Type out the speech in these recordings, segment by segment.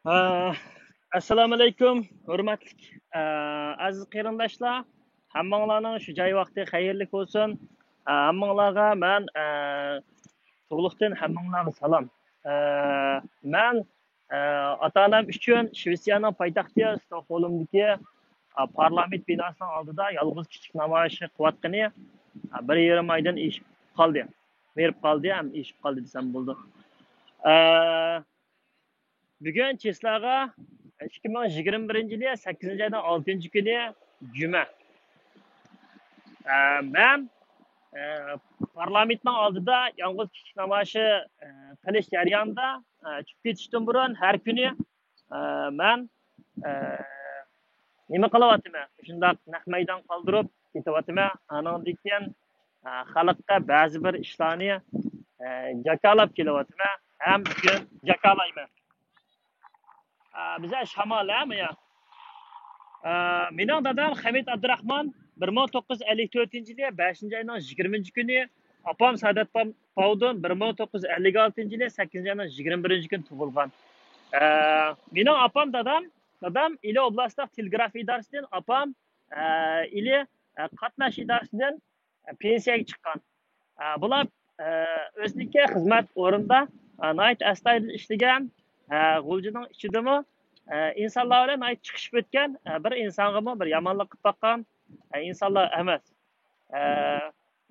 Ee, Assalomu alaykum, hurmatli aziz qarindoshlar. Hammanglarning shu joy vaqti xayrli bo'lsin. Hammanglarga men tug'liqdan hammanglarga salom. Men ota-onam uchun Shvetsiyaning poytaxti Stokgolmdagi parlament binosining oldida yolg'iz kichik namoyish qilayotgani 1,5 oydan eshib qoldi. Berib qoldi, ham eshib qoldi desam bo'ldi. Bugun Cheslaga 2021-yil 8-oyning 6-kuni juma. Men parlamentning oldida yolg'iz kichik namoyish qilish jarayonida chiqib ketishdan burun har kuni men nima qilyapman? Shundaq naq maydon qoldirib ketyapman. Anandan keyin xalqqa ba'zi bir ishlarni jakalab kelyapman. Ham bugun jakalayman. Bize Şamal mi ya? Mening dadam Hamid Abdurahmon 1954-yili 5-oyning 20-kuni, opam Sadat Pavdun 1956-yili 8-oyning 21-kuni tug'ilgan. Mening opam dadam ili oblastlik telegraf idorasidan, opam ili qatnash idorasidan pensiyaga chiqqan. Bular o'zniki xizmat o'rinda nihoyat astoydil ishlagan. G'uljining ichidami insonlar bilan chiqishib o'tgan bir insonga bir yomonlik qilib boqqan insonlar emas.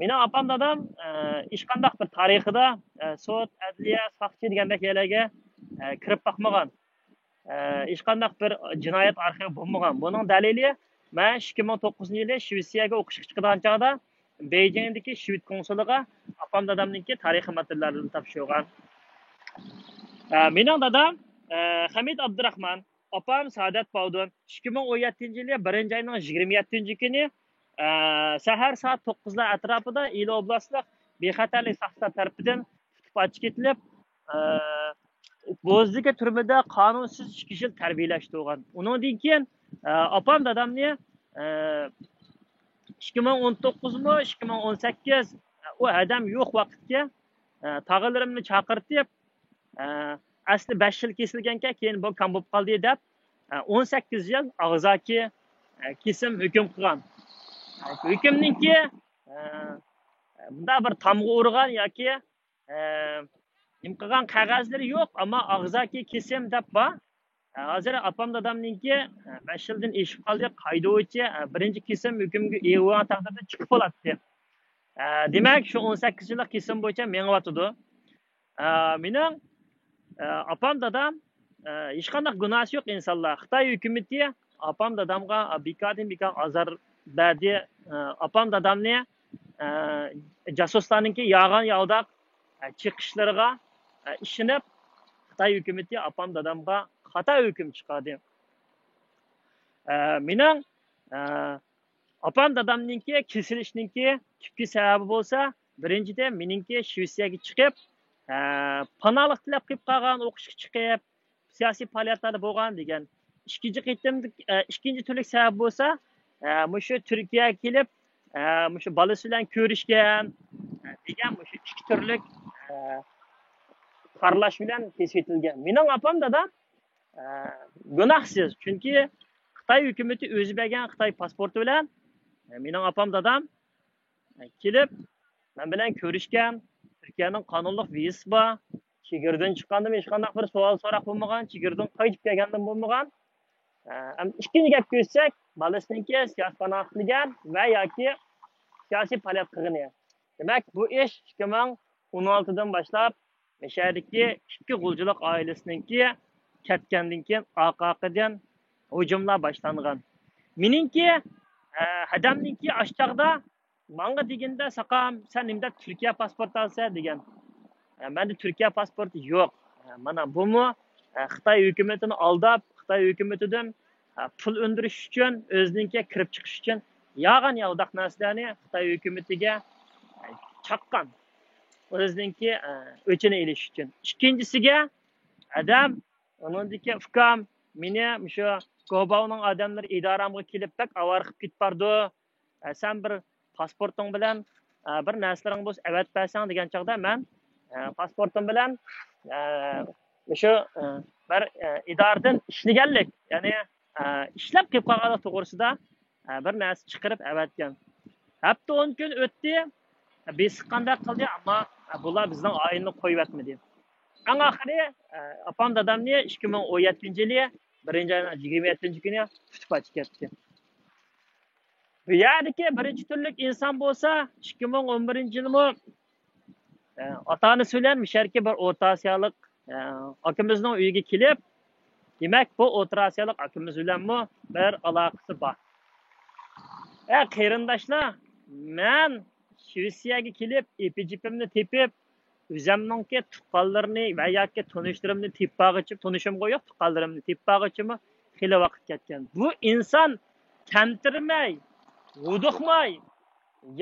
Mening opam dadam hech qanday bir tarixida sud, adliya, soqchi degandek yerlarga kirib boqmagan. Hech qanday bir jinoyat arxivi bo'lmagan. Buning dalili men 2009-yili Shvetsiyaga o'qishga chiqqan chog'da Beijingdagi Shved konsuliga opam dadamniki tarixiy materiallarni topshirgan. Mening dadam Hamid Abdurahmon, opam Sadat Pavdun 2017-yili 1-oyning 27-kuni sahar soat 9lar atrofida Ili oblastlik bexatarlik soqchilar tarafidan tutib ochib ketilib, Bo'zdagi turmada qonunsiz 2 yil tarbiyalashtirgan. Undan keyin opam dadamni 2019 mi 2018 u adam yo'q vaqtga tog'alarimni chaqirtib asli 5 yil kesilganka keyin bu kam bo'lib qoldi deb 18 yil og'zaki kesim hukm qilgan. Hukmniki bunda bir tamg'a urgan yoki nim qilgan qog'ozlari yo'q, ammo og'zaki kesim deb bor. Hozir opam dadamniki 5 yildan eshib qoldi, qaydovichi birinchi kesim hukmga e'lon taqdirda chiqib bo'ladi. Demak, shu 18 yillik kesim bo'yicha mengyotidi. Mening opam dadam hech qanday gunohi yo'q insonlar. Xitoy hukumati opam dadamga bekor azor berdi. Opam dadamni jasuslarningki yog'on yovdaq chiqishlariga ishonib, Xitoy hukumati opam dadamga xato hukm chiqardi. Mening opam dadamningki kesilishninki tibbiy sababi bo'lsa, birinchidan meningki Shvetsiyaga chiqib panohlik tilab qilib qolgan, o'qishga chiqib, siyosiy faoliyatlarda bo'lgan degan. Ikkinchi turlik sabab bo'lsa, mushu Turkiyaga kelib, mushu bolasi bilan ko'rishgan degan mushu ikki turlik qarlash bilan kesilgan. Mening opam dadam gunohsiz, chunki Xitoy hukumati o'zi bergan Xitoy pasporti bilan mening opam dadam kelib men bilan ko'rishgan. Türkiye'nin qonunluq vizasi bor. Chegirdan chiqqanda hech qanday bir savol so'roq bo'lmagan, chegirdan qaytib kelgandan bo'lmagan. Ikkinchi gap ko'rsak, bolasiniki siyosiy panoh qilgan va yoki siyosiy faoliyat qilgan. Demak, bu ish 2016dan boshlab Mishardagi ikki g'uljilik oilasiniki ketgandan keyin oqaqidan hujumlar boshlangan. Meningki hadamniki ashchaqda manga deganda saqam sen nimda Turkiya pasporti olsa degan. Menda Turkiya pasporti yo'q. Mana bumi Xitoy hukumatini aldab, Xitoy hukumatidan pul undirish uchun, o'zininkiga kirib chiqish uchun yog'on yovdaq narsalarni Xitoy hukumatiga chaqqan. O'zininki o'chini elish uchun. Ikkinchisiga adam uningdagi ukam meni shu Kobavning odamlar idoramga kelib bak avar qilib ketib bordi. Sen bir pasporting bilan bir narsalarning bo'lsa avat bersang degan chog'da men pasportim bilan shu bir idoradan ishlaganlik, ya'ni ishlab kelib qolganlik to'g'risida bir narsa chiqarib avatgan. Hafta 10 kun o'tdi, besiqqandek qildi, ammo bular bizning oyinni qo'yib yotmadi. Eng oxiri opam dadamni 2017-yili 1-oyning 27-kuni tutib qochib ketdi. Bu yerdagi birinchi turlik inson bo'lsa 2011-yilmi ota-onasi bilan misharki bir O'rta Osiyolik akimizning uyiga kelib, demak bu O'rta Osiyolik akimiz bilanmi bir aloqasi bor. Qarindoshlar, men Shvetsiyaga kelib, epijipimni tepib, o'zimningki tuqqanlarini va yoki tanishlarimni tepbog'ichim, tanishimga yo'q, tuqqanlarimni tepbog'ichimi xili vaqt ketgan. Bu inson tantirmay, vuduqmay,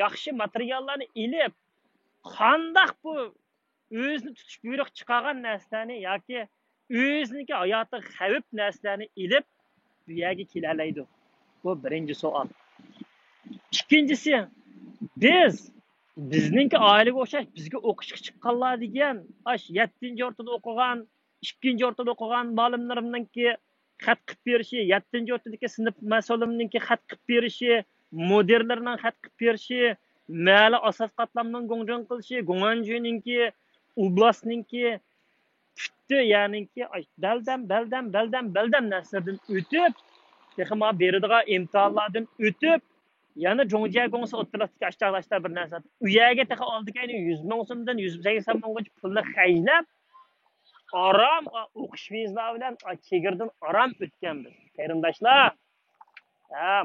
yaxshi materiallarni ilib, qandaq bu o'zini tutish buyruq chiqargan narsalarni yoki o'ziniki hayotiga xavf narsalarni ilib bu yerga kelalaydi. Bu birinchi savol. Ikkinchisi, bizningki oilaga o'xshash bizga o'qishga chiqqanlar degan, 7-o'rtada o'qigan, 2-o'rtada o'qigan muallimlarimningki xat qilib berishi, 7-o'rtadagi sinf mas'ulimningki xat qilib berishi, mudirlarning xat qilib berishi, mali asos qatlamning go'ngjon qilishi, go'nganjiningki, oblastningki tutdi, ya'niki baldam narsadan o'tib, texma beradigan imtihonlardan o'tib, yana Jongja Gongsi o'rtalikdagi ashchaqlashlar bir narsa. U yerga taqa oldigani 100 ming so'mdan 180 minggacha pulni xajlab, aram o'qish vizalari bilan chegirdan aram o'tganmiz. Qarindoshlar,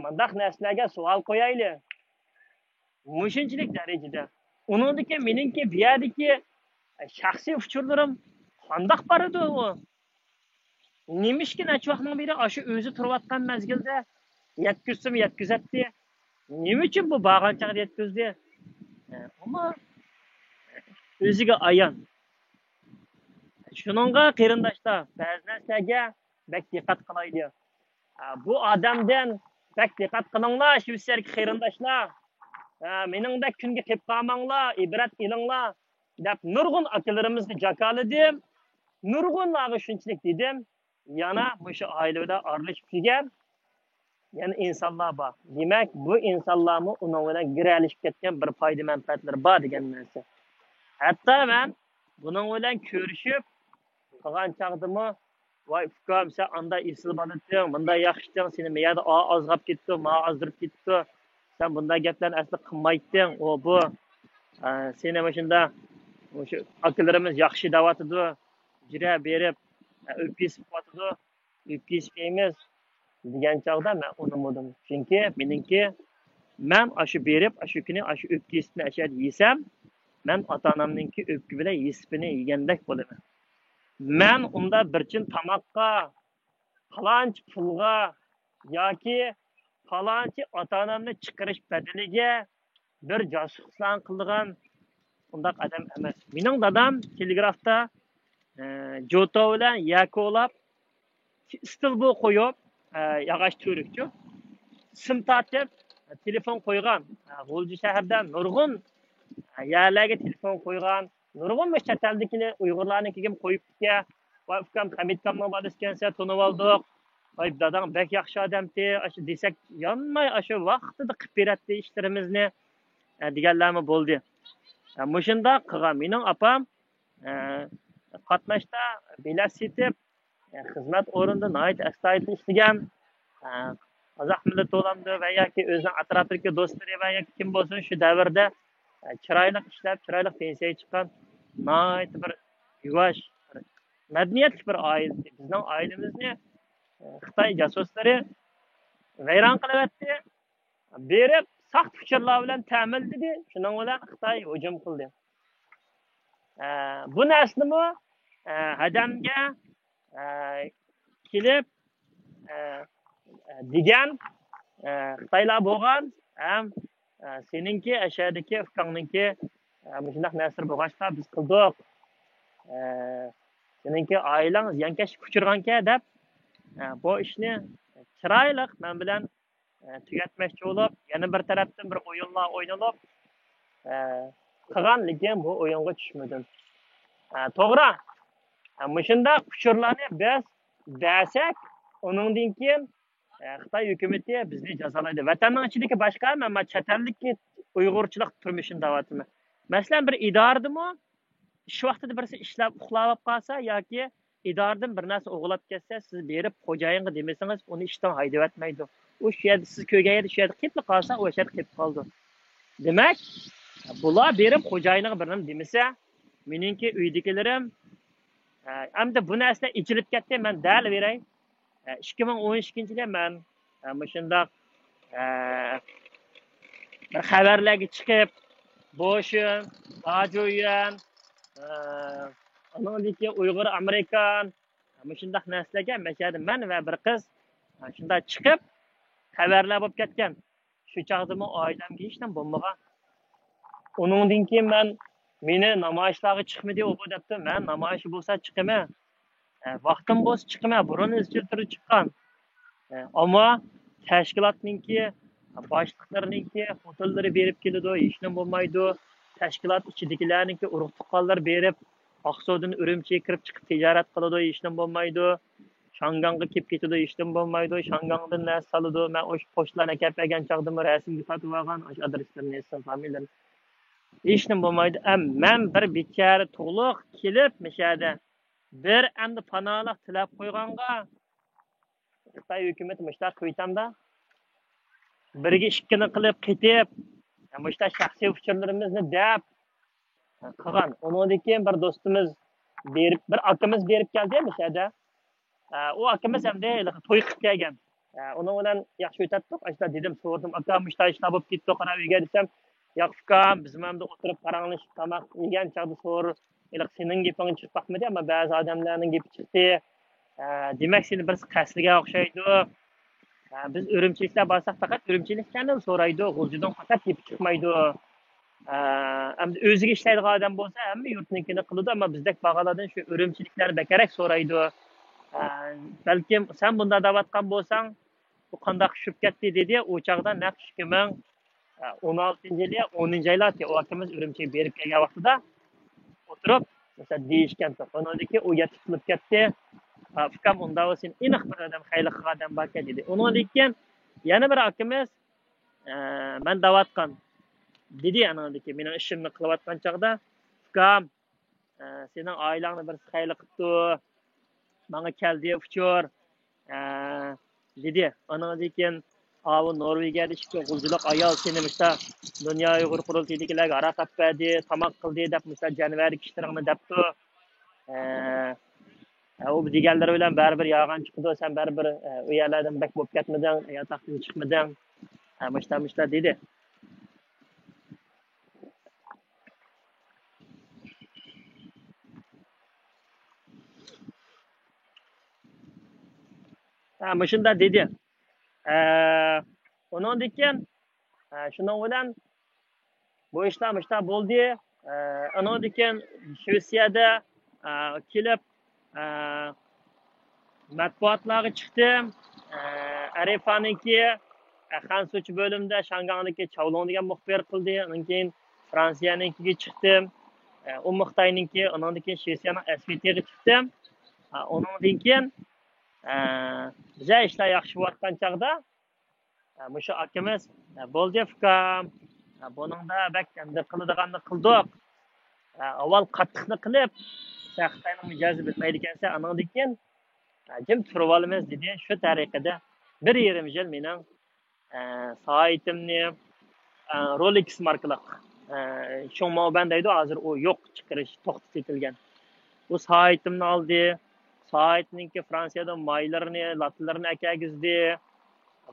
mundaq narsalarga savol qo'yaylik. Mushunchalik darajada. Uningdagi meningki bu yerdagi shaxsiy uchurlarim qandaq bor edi u? Nemishki necha vaqtdan beri shu o'zi turayotgan mezgilda yetkazatdi. Nima uchun bu bag'anchaqni yetkazdi? Ammo o'ziga ayon. Shuningga qarindoshlar, ba'zi narsaga bak diqqat qilaylik. Bu odamdan bak diqqat qilinglar, shu serki qarindoshlar. Meningdek kunga kelib qolmanglar, ibrat ilinglar deb nurg'un akalarimizni jakaladim. Nurg'unlarga shunchalik dedim. Yana o'sha oilada aralashib kelgan yana insonlar bor. Demak, bu insonlarni uning bilan giralishib ketgan bir foyda manfaatlari bor degan narsa. Hatto men buning bilan ko'rishib qolgan chaqdimi, voy ukam, sen anda isil bo'lding, bunday yaxshidan seni miyada ozg'ab ketdi, ma ozdirib ketdi. Sen bunday gaplarni asli qilmayding. O bu seni mashunda o'sha akalarimiz yaxshi davatidi, jira berib, o'pkisib qotdi, o'pkispaymiz degan chog'da men unamadim. Chunki meningki men shu berib, shu kuni shu o'pkisni ashad yesam, men ota-onamningki o'pki bilan yesipini yegandek bo'laman. Men unda bir chin tamoqqa, falonchi pulga yoki falonchi ota-onamni chiqarish badaliga bir josuslik qilgan undaq odam emas. Mening dadam telegrafda jo'to bilan yakolab stilbo qo'yib, yog'och to'rikchi sim tortib telefon qo'ygan. G'o'lji shahardan nurg'un yerlarga telefon qo'ygan. Nurg'un chet eldagilar Uyg'urlarnikiga qo'yibdi. Voy ukam Hamidkamning bodiskansa tunib oldik. Voy dadam bek yaxshi odamdi. Shu desak yonmay shu vaqtida qilib beradi ishlarimizni deganlarmi bo'ldi. Mushunda qilgan mening opam qatnashda bilet setib xizmat o'rinda nihoyat astoydil ishlagan. Qozoq millati bo'lamdi va yoki o'zining atrofidagi do'stlari va yoki kim bo'lsin shu davrda chiroyli ishlab, chiroyli pensiyaga chiqqan nihoyat bir yuvosh, madaniyatli bir oila. Bizning oilamizni Xitoy jasuslari vayron qilyapti. Berib, saxt fikrlar bilan ta'minladi. Shuning bilan Xitoy hujum qildi. Bu narsani hadamga kelib degan Xitoylar bo'lgan, ham seninki ashadagi fikrninki shunday narsa bo'lg'achqa biz qildik. Seninki oilang yankash kuchirganka deb bu ishni chiroyli men bilan tugatmoqchi bo'lib, yana bir tarafdan bir o'yinlar o'ynalib qilgan, lekin bu o'yinga tushmadim. To'g'ri. Muşunda uçurlarni biz bersak, onundan keyin Xitoy hukumati bizni jazolaydi. Vatanning ichidagi boshqa men chet ellikki Uyg'urchilik turmushini davatimi. Masalan, bir idoradimi ish vaqtida birisi ishlab uxlab qolsa yoki idoradan bir narsa o'g'irlab ketsa, siz berib xo'jayinga demasangiz, uni ishdan haydab etmaydi. U shu yerda siz ko'rgan yerda shu yerda qilib qolsa, o'sha yerda qilib qoldi. Demak, bular berib xo'jayiniga bir nima demasa, meningki uydagilarim hamda bu narsa ichilib ketdi, men dal beray. 2012-yilda men shundoq bir xabarlarga chiqib, Boşun, Ajoyan, anadaki Uyg'ur Amerikan, shundoq narsalarga mashada men va bir qiz shunday chiqib xabarlar bo'lib ketgan. Shu chaqdimi oilamga hech narsa bo'lmagan. Uningdan keyin meni namoyishlarga chiqma deb debdi. Men namoyish bo'lsa chiqaman. Vaqtim bo'lsa chiqaman. Burun izchil turib chiqqan. Ammo tashkilotninki boshliqlarninki hotellari berib keladi, hech nima bo'lmaydi. Tashkilot ichidagilarninki urug' tuqqanlar berib, Oqsuvdan Urumchiga kirib chiqib tijorat qiladi, hech nima bo'lmaydi. Shanganga kelib ketadi, hech nima bo'lmaydi. Shangangdan narsa soladi. Men o'sha pochtalarni kelib bergan chaqdim rasmga sotib olgan, o'sha adreslarni, ism, familiyani. Hech nima bo'lmaydi. Men bir bechara to'liq kelib, mishada bir endi panohlik tilab qo'yganga Xitoy hukumati mushtaq qo'ytamda birga ikkini qilib ketib, mushtaq shaxsiy uchurlarimizni deb qilgan. Undan keyin bir do'stimiz berib, bir akamiz berib keldi mishada. U akamiz hamda to'y qilib kelgan. Uni bilan yaxshi o'tdik. Ashta dedim, so'radim, aka mushtaq ishlar bo'lib ketdi, qarab uyga desam, yo'q ukam, biz ham o'tirib paranglashib tomoq yegan chaqda so'r, sening gaping chiqib baxmidi, ammo ba'zi odamlarning gapi chiqdi. Demak, seni birisi qasriga o'xshaydi. Biz Urumchiliklar borsak faqat Urumchiliklardan so'raydi, G'uljidan faqat gap chiqmaydi. Hamda o'ziga ishlaydigan odam bo'lsa, hamma yurtnikini qiladi, ammo bizdek bag'alardan shu Urumchiliklar bekarak so'raydi. Balkim sen bunda davatgan bo'lsang, bu qanday tushib ketdi dedi. O chaqda naq 2016-yil 10-oylarda o akamiz Urumchiga berib kelgan vaqtida o'tirib, mesela deyishgan. Ondan u yetib ketdi. Fikam unda sen aniq bir odam, xayli odam bor dedi. Undan keyin yana bir akamiz men davatgan dedi, anadaki mening ishimni qilayotgan chaqda, fikam sening oilangni bir xayli qildi. Menga keldi uchur dedi. Ondan keyin Avu Norvegiyada ishga g'uljilik ayol seni mishta dunyo Uyg'ur qurultaydigilarga aroq olib berdi, tomoq qildi deb mishta janvari kishilarni debdi. U deganlar bilan baribir yog'an chiqdi, sen baribir u yerlardan bak bo'lib ketmading, yotoqdan chiqmading. Mishta dedi. Shunda dedi. Ondan keyin shundan bilan bu ishlar bo'ldi. Ondan keyin Shvetsiyada kelib matbuotlarga chiqdim. Arifaniki Xansuchi bo'limda Shangangdagi Chavlon degan muxbir qildi. Undan keyin Fransiyanikiga chiqdim. U Xitoyniki, undan keyin Shvetsiyaning SVTga chiqdim. Undan keyin bize ishlar yaxshi bo'layotgan chaqda mushu akamiz bo'ldi fikam. Buningda bak endi qiladiganni qildik. Avval qattiqni qilib, Xitoyning mijozi bitmaydi ekansa, undan keyin jim turib olamiz dedi. Shu tariqada 1,5 yil mening saytimni Rolex markali Shongmao deydi, hozir u yo'q, chiqarish to'xtatib etilgan. Bu saytimni oldi. Saatninki Fransiyada maylarni, latlarni akagizdi.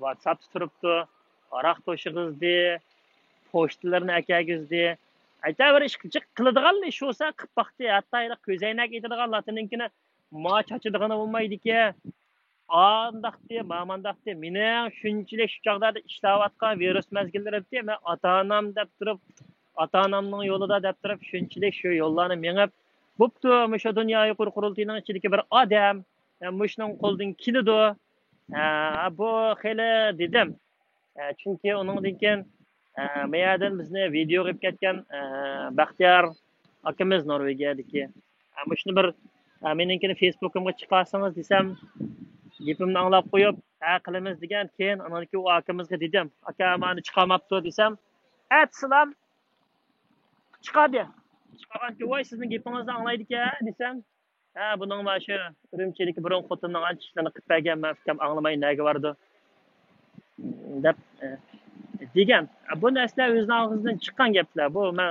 WhatsApp turibdi. Aroq to'shig'izdi. Pochtalarni akagizdi. Ayta bir ish qiladigan ish bo'lsa qilib baxti, hatto ko'zoynak etadigan latininkini ma chachadigan bo'lmaydi-ki. Andaqdi, mamandaqdi. Mening shunchalik shu chaqda ishlayotgan virus mazgillarida men ota-onam deb turib, ota-onamning yo'lida deb turib, shunchalik shu yo'llarni mengib bo'pti, mushu dunyo Uyg'ur qurultiyining ichidagi bir odam, mushning qo'ldan keladi. Bu xeli dedim. Chunki uningdan keyin meyadan bizni video qilib ketgan Baxtiyor akamiz Norvegiyadagi. Mushni bir Meninkini Facebook'imga chiqarsangiz desam, gapimni anglab qo'yib, ha qilamiz degan, keyin anaki u akamizga dedim, aka meni chiqarmabdi desam, "Atsizlar, chiqadi." Chiqarganki, "Voy, sizning gapingizni anglaydi-ekan" desam, "Ha, buning mana shu Urumchidagi burun xotinning ancha ishlarni qilib bergan, men fikrim anglamay nega bordi" deb degan. Bu narsa o'zining og'zidan chiqqan gaplar. Bu men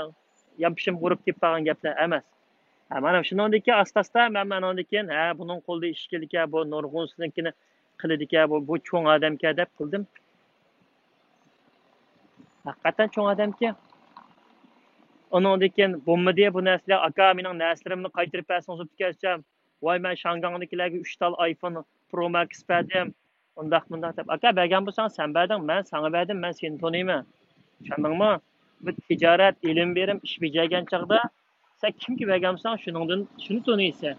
yapishim urib kelib qolgan gaplar emas. Mana shundan keyin asta-asta men mandan keyin ha buning qo'lida ish keldika, bu nurg'un siznikini qilidika, bu cho'ng odamka deb qildim. Haqiqatan cho'ng odamka. Ondan keyin bo'lmadi bu narsalar, aka mening narslarimni qaytarib bersangiz deb kelsam, voy men Shangangdagilarga 3 tal iPhone Pro Max berdim. Undaq bundaq deb, aka bergan bo'lsang sen berding, men sana berdim, men seni tanıyman. Tushundingmi? Bu tijorat, ilm berim, ish bajargan chaqda sen kimga bergan bo'lsang, shuni tanıysan.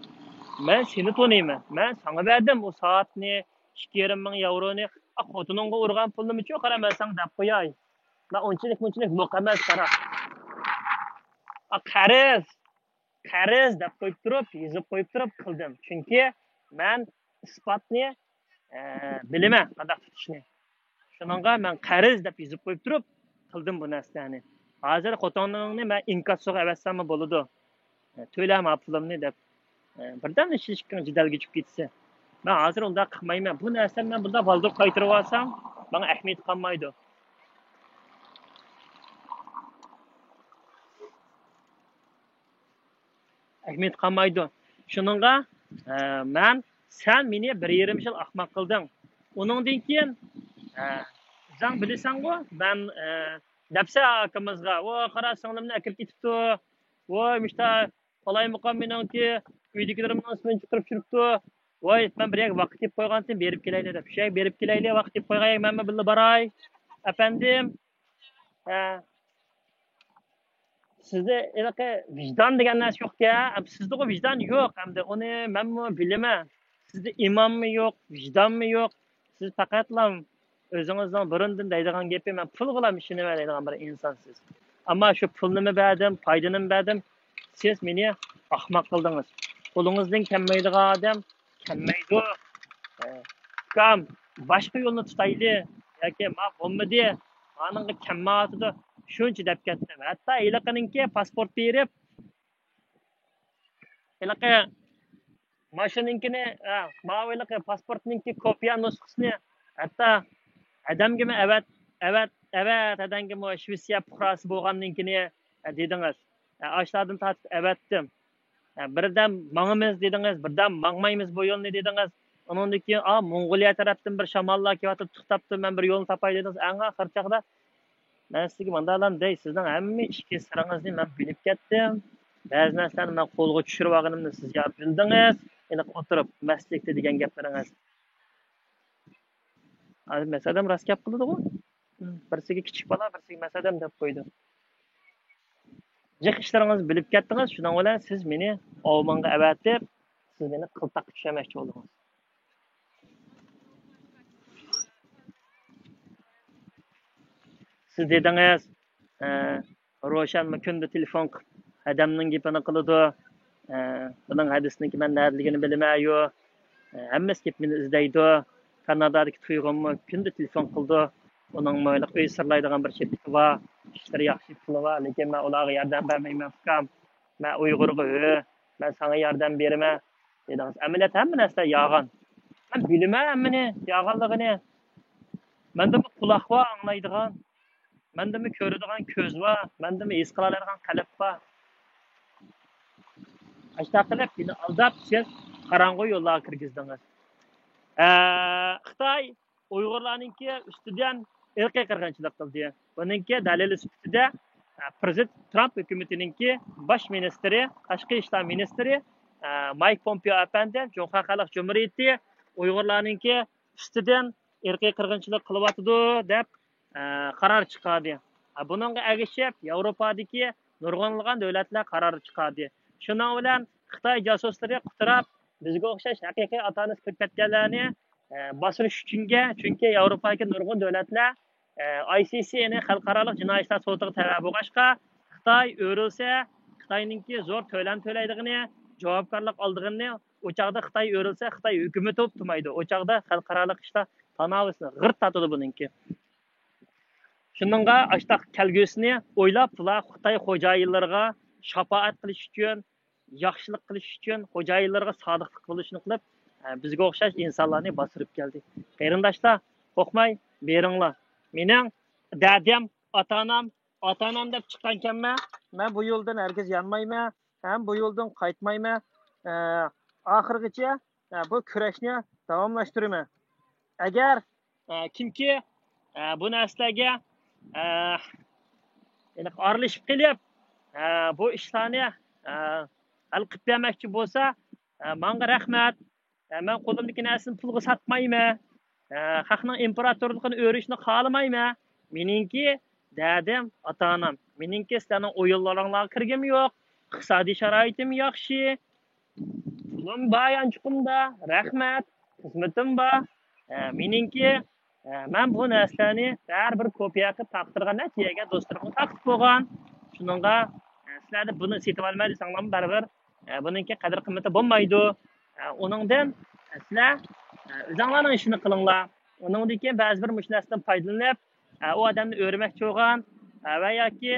Men seni tanıyman. Men sana berdim o soatni 2,5 ming yevroni. Xotiningga urgan pulni uchun qaramasan deb qo'yay. Men unchalik yo'q emas qara. Qariz deb qo'yib turib, yozib qo'yib turib qildim. Chunki men isbotni bilaman, qanday tutishni. Shuningga men qariz deb yozib qo'yib turib qildim bu narsani. Hozir xotiningni men inkassoga avatsam bo'ladi. To'lama pulimni deb birdan ishishga jidalga chiqib ketsa. Men hozir unda qilmayman. Bu narsani men bunda valdir qaytarib olsam, menga ahamiyat qolmaydi. Ahmet qolmaydi. Shuningga men sen meni 1,5 yil ahmoq qilding. Uningdan keyin sen bilasan-ku, men Dapsa akamizga, "O, qara singlimni akib ketibdi. Voy, mishta qalay muqam meningki, uydagilarimning ismini chiqarib turibdi. Voy, men bir yak vaqt deb qo'ygandim, berib kelayli" deb. Shay berib kelayli, vaqt deb qo'ygay, men bilan baray. Efendim, sizde anaqa vijdon degan narsa yo'q-ku. Sizda o vijdon yo'q. Hamda uni menmi bilaman. Sizda imonmi yo'q, vijdonmi yo'q. Siz faqatlam o'zingizning burundan deydigan gapi, men pul bilan ishini deydigan bir insonsiz. Ammo shu pulni berdim, foydani berdim. Siz meni ahmoq qildingiz. Qo'lingizdan kelmaydigan odam kelmaydi. Kam boshqa yo'lni tutayli yoki ma bo'lmadi. Aningga kelmaydi. Shuncha deb ketdim. Hatto ilaqininki pasport berib, ilaqa mashininkini, mavilaqa pasportninki kopiya nusxasini hatto adamga adamga Shvetsiya fuqarosi bo'lganlinkini dedingiz. Ashlardan tortib avatdim. Birdan mangimiz dedingiz, birdan mangmaymiz bu yo'lni dedingiz. Ondan keyin Mongoliya tarafdan bir shamollar kelyapti, to'xtabdi, men bir yo'lni topay dedingiz. Anga xirchaqda men sizga mandalam dey, sizning hamma ishki siringizni men bilib ketdim. Ba'zi narsalarni men qo'lga tushirib olganimni siz ya bildingiz. Endi o'tirib maslikda degan gaplaringiz. Hozir masadam rost gap qildi-ku. Birisiga kichik bola, birisiga masadam deb qo'ydi. Jiq ishlaringizni bilib ketdingiz, shundan bilan siz meni ovmonga avatib, siz meni qiltaq tushamoqchi bo'ldingiz. Siz dedingiz, Roshan kunda telefon qilib adamning gapini qiladi. Buning hadisniki men nadaligini bilmayman-yu. Hammasi gap meni izlaydi. Kanadadagi tuyg'unmi kunda telefon qildi. Uning mo'yliq uy sirlaydigan bir chepiti bor. İşleri yaxshi puli bor, lekin men ularga yordam bermayman. Men Uyg'urga, men sana yordam beraman dedingiz. Amaliyot hamma narsa yolg'on. Men bilaman hammani yolg'onligini. Menda bu quloq bor, anglaydigan. Menda bu ko'radigan ko'z bor, menda bu his qila oladigan qalb bor. Ashta qilib meni aldab, siz qorong'u yo'llarga kirgizdingiz. Xitoy Uyg'urlarninki ustidan irqiy qirg'inchilik qildi. Buningki dalili sifatida Prezident Trump hukumatininki bosh ministri, tashqi ishlar ministri Mike Pompeo apandi Jumhur Xalq Jumhuriyati Uyg'urlarninki ustidan irqiy qirg'inchilik qilyapti deb qaror chiqardi. Buningga ergashib Yevropadagi nurg'unlagan davlatlar qaror chiqardi. Shuning bilan Xitoy josuslari qutirab bizga o'xshash haqiqiy ota-ona kirib ketganlarni bosirish uchunga, chunki Yevropadagi nurg'un davlatlar ICC'ni xalqaro jinoiy ishlar sudiga talab bo'lg'achqa Xitoy o'rilsa, Xitoyninki zo'r to'lam to'laydigini javobgarlik oldig'ini o chog'da Xitoy o'rilsa, Xitoy hukumati o'ptirmaydi. O chog'da xalqaro ishlar tanavisini g'irt tatidi buningki. Shuningga ashtaq kelgusini o'ylab, bular Xitoy xo'jayinlariga shafaat qilish uchun, yaxshilik qilish uchun, xo'jayinlarga sodiqlik bo'lishni qilib, bizga o'xshash insonlarni bostirib keldi. Qarindoshlar, qo'rqmay, beringlar. Mening dadam, ota-onam deb chiqqan ekanman. Men bu yo'ldan hargiz yanmayman, ham bu yo'ldan qaytmayman. Oxirigacha bu kurashni davomlashtiraman. Agar kimki bu narsalarga aralashib kelib, bu ishlarni hal qilib bermoqchi bo'lsa, menga rahmat. Men qo'limdagi narsani pulga sotmayman. Xalqning imperatorligini o'rishni xohlamayman. Meningki dadam, ota-onam. Meningki sizlarning o'yinlaringlarga kirgim yo'q. Iqtisodiy sharoitim yaxshi. Pulim bor yanchiqimda. Rahmat. Xizmatim bor. Meningki men bu narsalarni har bir kopiya qilib taqdirgan natijaga do'stlarimga taqib qo'ygan. Shuningga sizlarni buni setib olmay desanglar baribir buningki qadr qimmati bo'lmaydi. Uningdan sizlar o'zinglarning ishini qilinglar. Uningdan keyin ba'zi bir narsadan foydalanib, u odamni o'rmoqchi bo'lgan va yoki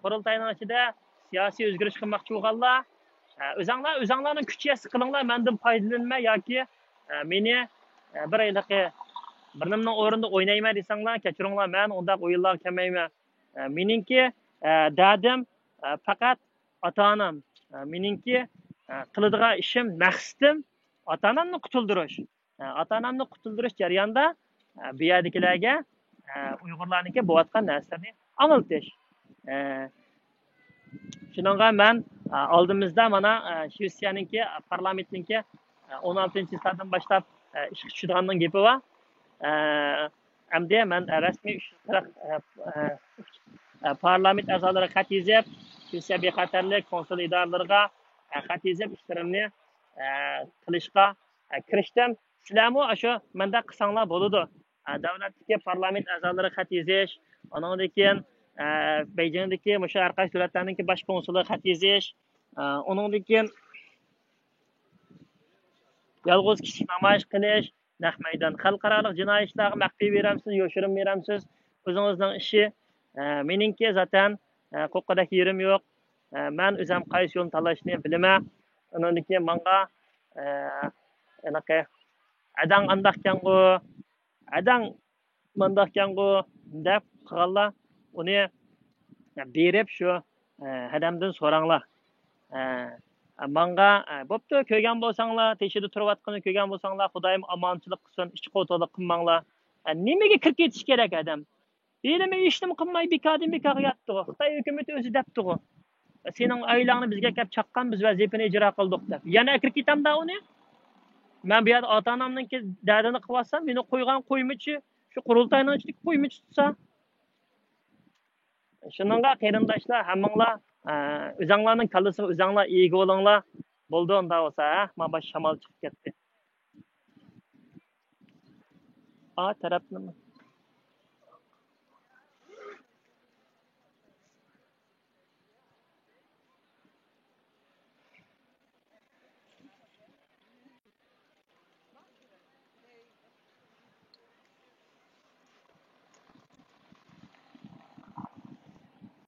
qurultayning ichida siyosiy o'zgarish qilmoqchi bo'lganlar, o'zinglarning kuchingizni qilinglar, mendan foydalanma yoki meni bir ayliqi bir nimning o'rnida o'ynayman desanglar, kechiringlar, men undaq o'yinlarga kelmayman. Meningki dadim faqat ota-onam. Meningki qiladigan ishim, maqsadim ota-onamni qutuldirish. Ota-onamni qutuldirish jarayonida bu yerdagilarga Uyg'urlarniki bo'layotgan narsalarni amaltish. Shuningga men oldimizda mana Shvetsiyaniki parlamentniki 16-yildan boshlab ishga tushadiganning gapi bor. Endi men rasmiy parlament a'zolari xat yozib, Shvetsiya bexatarlik konsul idoralariga xat yozib ishlarimni qilishga kirishdim. Sizlarmi shu menda qilsanglar bo'ladi. Davlatdagi parlament a'zolari xat yozish, undan keyin Beijingdagi musha arqash davlatlarningki bosh konsuli xat yozish, undan keyin yolg'iz kichik namoyish qilish, naq maydon xalqaro jinoiy ishlarga maxfiy beramsiz, yoshirin beramsiz. O'zingizning ishi. Meningki zaten qo'qqidagi yerim yo'q. Men o'zim qaysi yo'lni tanlashni bilaman. Undan keyin menga anaqa adang andaqkangu, adang mandaqkangu deb qilganlar uni berib shu hadamdan so'ranglar. Menga bo'pti, ko'rgan bo'lsanglar, teshida turayotganini ko'rgan bo'lsanglar, Xudoyim omonchilik qilsin, ichki qo'toqlik qilmanglar. Nimaga kirib ketish kerak adam? Bilimi ishni qilmay bekordan bekorga yotdi. Xitoy hukumati o'zi debdi. Sening oilangni bizga kelib chaqqan, biz vazifani ijro qildik deb. Yana kirib ketamda uni? Men bu yerda ota-onamningki dardini qilyapsam, meni qo'ygan qo'ymichi, shu qurultayning ichida qo'ymichi tutsa. Shuningga qarindoshlar, hammanglar o'zinglarning kallasiga o'zinglar ega bo'linglar. Bo'ldi unda bo'lsa, men bosh shamol chiqib ketdi. A tarafni